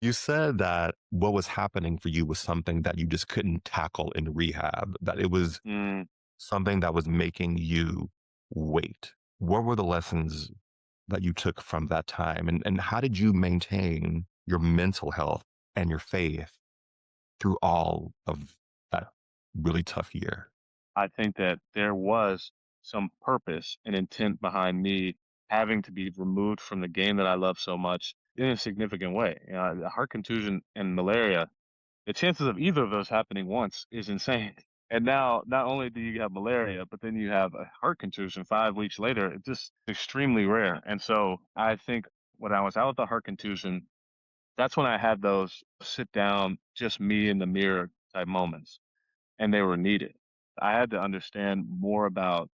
You said that what was happening for you was something that you just couldn't tackle in rehab, that it was Mm, something that was making you wait. What were the lessons that you took from that time? And how did you maintain your mental health and your faith through all of that really tough year? I think that there was some purpose and intent behind me having to be removed from the game that I love so much in a significant way. The heart contusion and malaria, the chances of either of those happening once is insane. And now, not only do you have malaria, but then you have a heart contusion 5 weeks later. It's just extremely rare. And so I think when I was out with the heart contusion, that's when I had those sit down, just me in the mirror type moments, and they were needed. I had to understand more about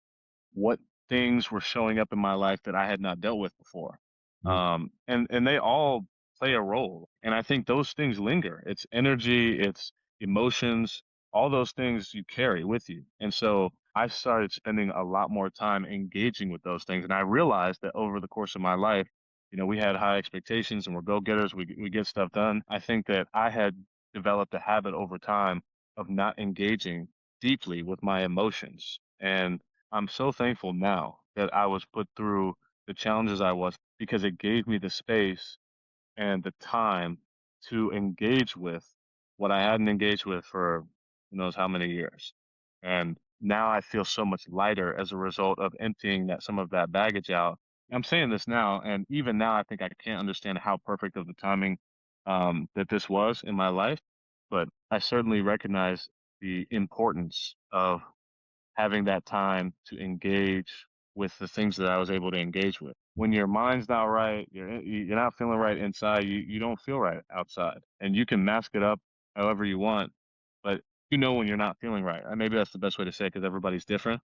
what things were showing up in my life that I had not dealt with before. Mm. And they all play a role. And I think those things linger. It's energy, it's emotions, all those things you carry with you. And so I started spending a lot more time engaging with those things. And I realized that over the course of my life, we had high expectations and we're go-getters. We get stuff done. I think that I had developed a habit over time of not engaging deeply with my emotions. And I'm so thankful now that I was put through the challenges I was because it gave me the space and the time to engage with what I hadn't engaged with for who knows how many years. And now I feel so much lighter as a result of emptying some of that baggage out. I'm saying this now, and even now, I think I can't understand how perfect of the timing that this was in my life, but I certainly recognize the importance of having that time to engage with the things that I was able to engage with. When your mind's not right, you're not feeling right inside, you don't feel right outside. And you can mask it up however you want, but you know when you're not feeling right. And maybe that's the best way to say it because everybody's different.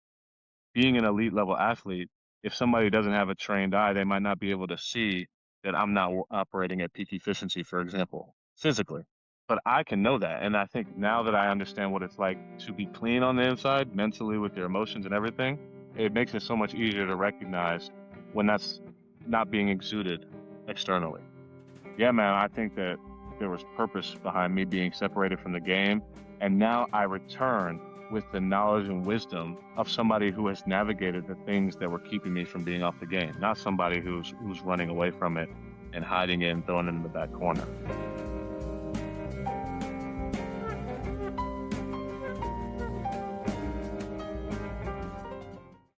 Being an elite level athlete, if somebody doesn't have a trained eye, they might not be able to see that I'm not operating at peak efficiency, for example, physically. But I can know that. And I think now that I understand what it's like to be clean on the inside, mentally with your emotions and everything, it makes it so much easier to recognize when that's not being exuded externally. Yeah, man, I think that there was purpose behind me being separated from the game. And now I return with the knowledge and wisdom of somebody who has navigated the things that were keeping me from being off the game, not somebody who's running away from it and hiding it and throwing it in the back corner.